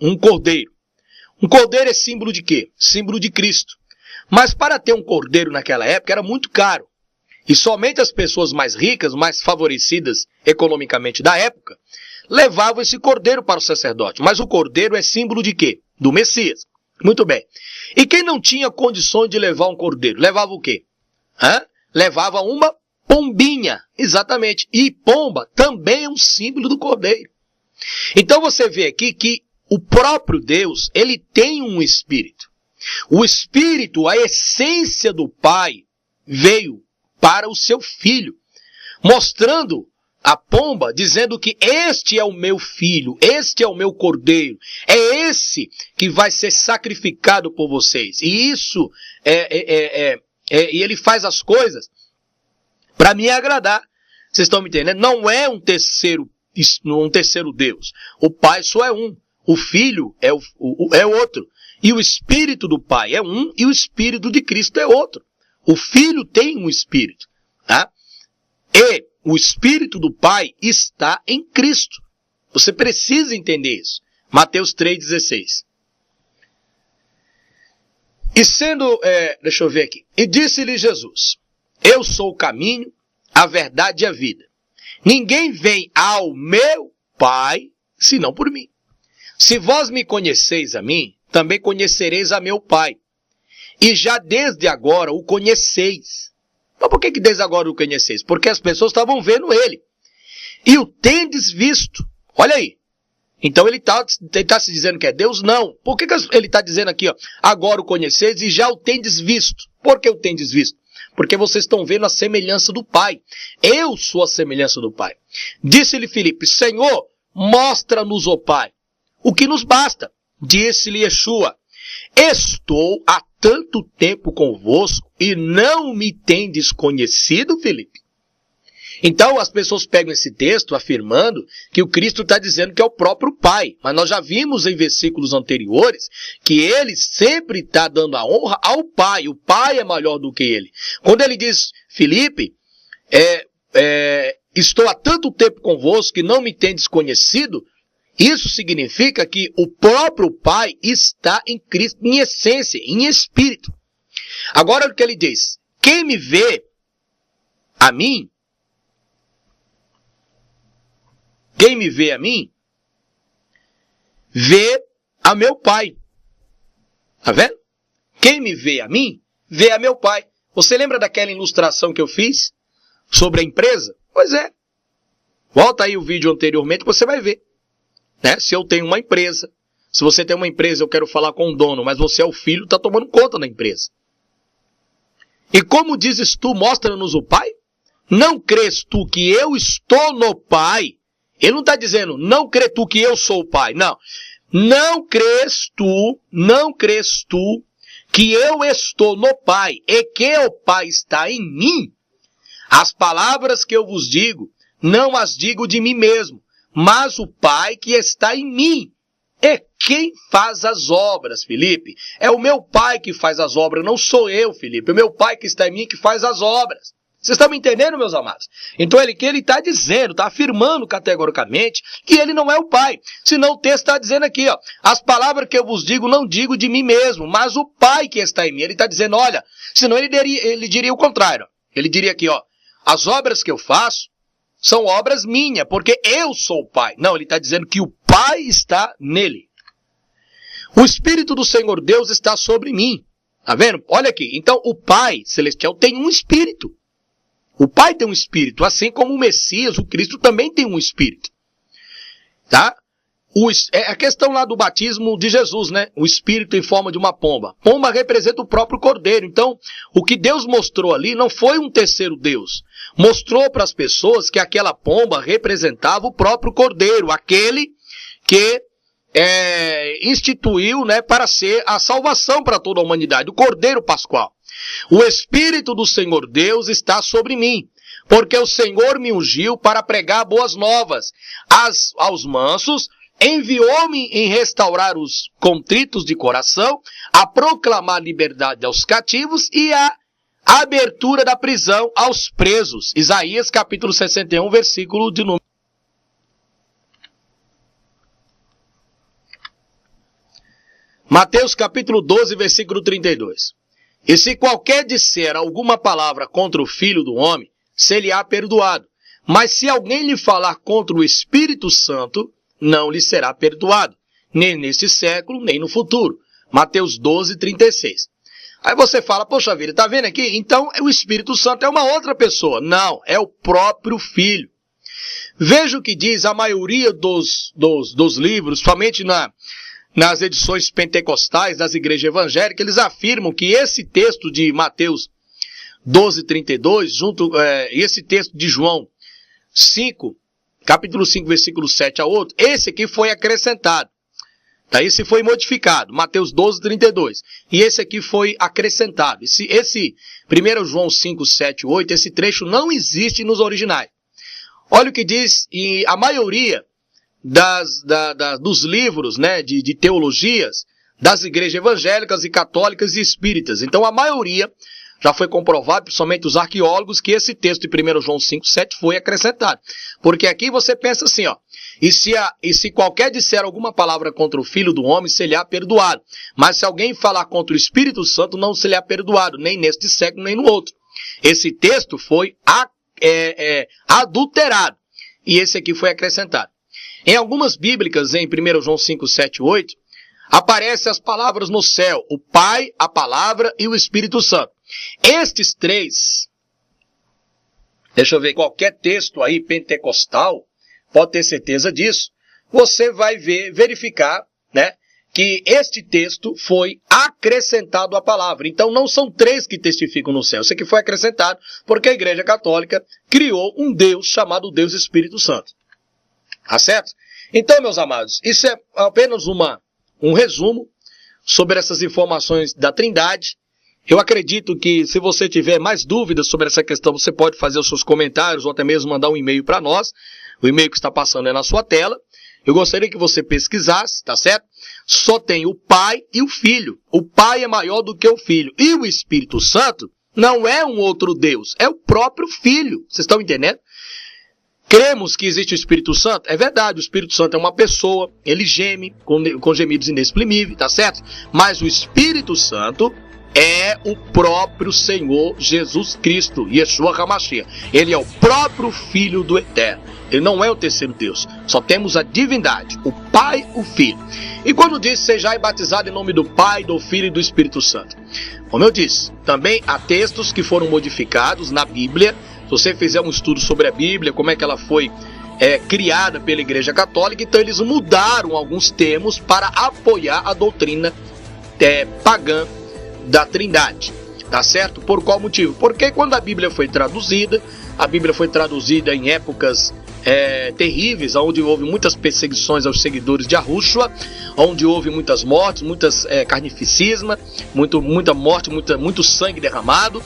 um cordeiro. Um cordeiro é símbolo de quê? Símbolo de Cristo. Mas para ter um cordeiro naquela época era muito caro. E somente as pessoas mais ricas, mais favorecidas economicamente da época, levavam esse cordeiro para o sacerdote. Mas o cordeiro é símbolo de quê? Do Messias. Muito bem. E quem não tinha condições de levar um cordeiro? Levava o quê? Levava uma pombinha. Exatamente. E pomba também é um símbolo do cordeiro. Então você vê aqui que o próprio Deus, ele tem um espírito. O espírito, a essência do Pai, veio para o seu filho, mostrando a pomba, dizendo que este é o meu filho, este é o meu cordeiro, é esse que vai ser sacrificado por vocês. E isso, e ele faz as coisas para me agradar. Vocês estão me entendendo? Não é um terceiro Deus. O Pai só é um. O Filho é outro. E o Espírito do Pai é um e o Espírito de Cristo é outro. O Filho tem um Espírito. Tá? E o Espírito do Pai está em Cristo. Você precisa entender isso. Mateus 3,16. E sendo, deixa eu ver aqui. E disse-lhe Jesus: eu sou o caminho, a verdade e a vida. Ninguém vem ao meu Pai, senão por mim. Se vós me conheceis a mim, também conhecereis a meu Pai. E já desde agora o conheceis. Mas por que desde agora o conheceis? Porque as pessoas estavam vendo ele. E o tendes visto. Olha aí. Então ele está se dizendo que é Deus? Não. Por que ele está dizendo aqui, ó, agora o conheceis e já o tendes visto? Por que o tendes visto? Porque vocês estão vendo a semelhança do Pai. Eu sou a semelhança do Pai. Disse-lhe Filipe: Senhor, mostra-nos o Pai. O que nos basta? Disse-lhe Yeshua: estou há tanto tempo convosco e não me tendes conhecido, Filipe? Então as pessoas pegam esse texto afirmando que o Cristo está dizendo que é o próprio Pai. Mas nós já vimos em versículos anteriores que ele sempre está dando a honra ao Pai. O Pai é maior do que ele. Quando ele diz, Filipe, estou há tanto tempo convosco e não me tendes conhecido, isso significa que o próprio Pai está em Cristo, em essência, em espírito. Agora o que ele diz? Quem me vê a mim, vê a meu Pai. Tá vendo? Quem me vê a mim, vê a meu Pai. Você lembra daquela ilustração que eu fiz sobre a empresa? Pois é. Volta aí o vídeo anteriormente, você vai ver. Né? Se eu tenho uma empresa, se você tem uma empresa, eu quero falar com o dono, mas você é o filho, está tomando conta da empresa. E como dizes tu, mostra-nos o Pai? Não crês tu que eu estou no Pai? Ele não está dizendo, não crê tu que eu sou o Pai. Não. Não crês tu que eu estou no Pai e que o Pai está em mim? As palavras que eu vos digo, não as digo de mim mesmo, mas o Pai que está em mim é quem faz as obras, Filipe. É o meu Pai que faz as obras, não sou eu, Filipe. É o meu Pai que está em mim que faz as obras. Vocês estão me entendendo, meus amados? Então ele está dizendo, está afirmando categoricamente que ele não é o Pai. Senão o texto está dizendo aqui, ó, as palavras que eu vos digo, não digo de mim mesmo, mas o Pai que está em mim. Ele está dizendo, olha, senão ele diria o contrário. Ele diria aqui, ó, as obras que eu faço são obras minhas, porque eu sou o Pai. Não, ele está dizendo que o Pai está nele. O Espírito do Senhor Deus está sobre mim. Tá vendo? Olha aqui. Então, o Pai Celestial tem um Espírito. O Pai tem um Espírito, assim como o Messias, o Cristo, também tem um Espírito. Tá? É a questão lá do batismo de Jesus, né? O Espírito em forma de uma pomba. Pomba representa o próprio Cordeiro. Então, o que Deus mostrou ali não foi um terceiro Deus. Mostrou para as pessoas que aquela pomba representava o próprio Cordeiro, aquele que instituiu, né, para ser a salvação para toda a humanidade, o Cordeiro Pascual. O Espírito do Senhor Deus está sobre mim, porque o Senhor me ungiu para pregar boas novas aos mansos, enviou-me em restaurar os contritos de coração, a proclamar liberdade aos cativos e a abertura da prisão aos presos. Isaías capítulo 61, versículo de número. Mateus capítulo 12, versículo 32. E se qualquer disser alguma palavra contra o Filho do Homem, se-lhe-á perdoado. Mas se alguém lhe falar contra o Espírito Santo, não lhe será perdoado, nem neste século, nem no futuro. Mateus 12, 36. Aí você fala, poxa vida, tá vendo aqui? Então o Espírito Santo é uma outra pessoa. Não, é o próprio Filho. Veja o que diz a maioria dos livros, somente nas edições pentecostais das igrejas evangélicas, eles afirmam que esse texto de Mateus 12, 32, esse texto de João 5, capítulo 5, versículo 7 a outro, esse aqui foi acrescentado. Tá? Esse foi modificado, Mateus 12, 32. E esse aqui foi acrescentado. Esse 1 João 5, 7 e 8, esse trecho não existe nos originais. Olha o que diz, e a maioria dos livros, né, de teologias das igrejas evangélicas e católicas e espíritas. Então a maioria já foi comprovado, principalmente os arqueólogos, que esse texto de 1 João 5, 7 foi acrescentado. Porque aqui você pensa assim, ó, e se qualquer disser alguma palavra contra o Filho do Homem, se-lhe-á perdoado. Mas se alguém falar contra o Espírito Santo, não se-lhe-á perdoado, nem neste século, nem no outro. Esse texto foi adulterado, e esse aqui foi acrescentado. Em algumas bíblicas, em 1 João 5, 7 e 8, aparecem as palavras no céu, o Pai, a Palavra e o Espírito Santo. Estes três, deixa eu ver, qualquer texto aí pentecostal, pode ter certeza disso, você vai verificar, né, que este texto foi acrescentado à palavra. Então não são três que testificam no céu, isso aqui foi acrescentado porque a Igreja Católica criou um Deus chamado Deus Espírito Santo. Tá certo? Então, meus amados, isso é apenas um resumo sobre essas informações da Trindade. Eu acredito que se você tiver mais dúvidas sobre essa questão, você pode fazer os seus comentários ou até mesmo mandar um e-mail para nós. O e-mail que está passando é na sua tela. Eu gostaria que você pesquisasse, tá certo? Só tem o Pai e o Filho. O Pai é maior do que o Filho. E o Espírito Santo não é um outro Deus, é o próprio Filho. Vocês estão entendendo? Cremos que existe o Espírito Santo? É verdade, o Espírito Santo é uma pessoa, ele geme com gemidos inexprimíveis, tá certo? Mas o Espírito Santo é o próprio Senhor Jesus Cristo, Yeshua HaMashiach. Ele é o próprio Filho do Eterno. Ele não é o terceiro Deus. Só temos a divindade, o Pai, o Filho. E quando diz, sejai batizado em nome do Pai, do Filho e do Espírito Santo. Como eu disse, também há textos que foram modificados na Bíblia. Se você fizer um estudo sobre a Bíblia, como é que ela foi criada pela Igreja Católica, então eles mudaram alguns termos para apoiar a doutrina pagã da Trindade, tá certo? Por qual motivo? Porque quando a Bíblia foi traduzida em épocas terríveis, onde houve muitas perseguições aos seguidores de Yahushua, onde houve muitas mortes, muitas carnificismo, muita morte, muito sangue derramado.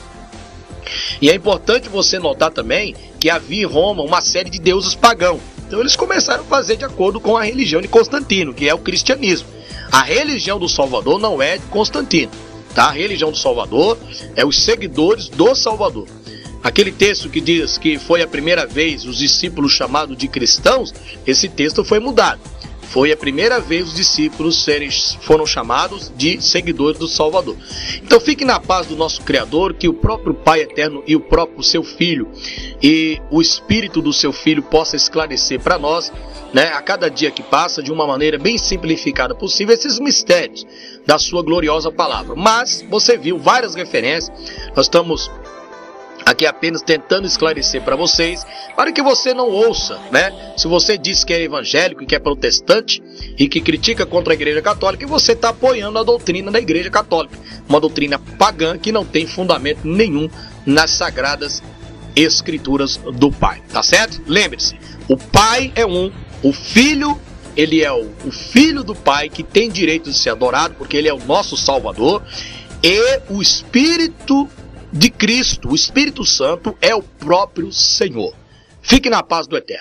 E é importante você notar também que havia em Roma uma série de deuses pagãos. Então eles começaram a fazer de acordo com a religião de Constantino, que é o cristianismo. A religião do Salvador não é de Constantino, tá? A religião do Salvador é os seguidores do Salvador. Aquele texto que diz que foi a primeira vez os discípulos chamados de cristãos, esse texto foi mudado. Foi a primeira vez os discípulos foram chamados de seguidores do Salvador. Então fique na paz do nosso Criador, que o próprio Pai Eterno e o próprio seu Filho e o Espírito do seu Filho possa esclarecer para nós, né, a cada dia que passa, de uma maneira bem simplificada possível, esses mistérios da sua gloriosa palavra. Mas você viu várias referências, nós estamos aqui apenas tentando esclarecer para vocês, para que você não ouça, né? Se você diz que é evangélico e que é protestante e que critica contra a Igreja Católica, você está apoiando a doutrina da Igreja Católica, uma doutrina pagã que não tem fundamento nenhum nas sagradas Escrituras do Pai, tá certo? Lembre-se, o Pai é um, o Filho, ele é o Filho do Pai que tem direito de ser adorado, porque ele é o nosso Salvador, e o Espírito de Cristo, o Espírito Santo, é o próprio Senhor. Fique na paz do Eterno.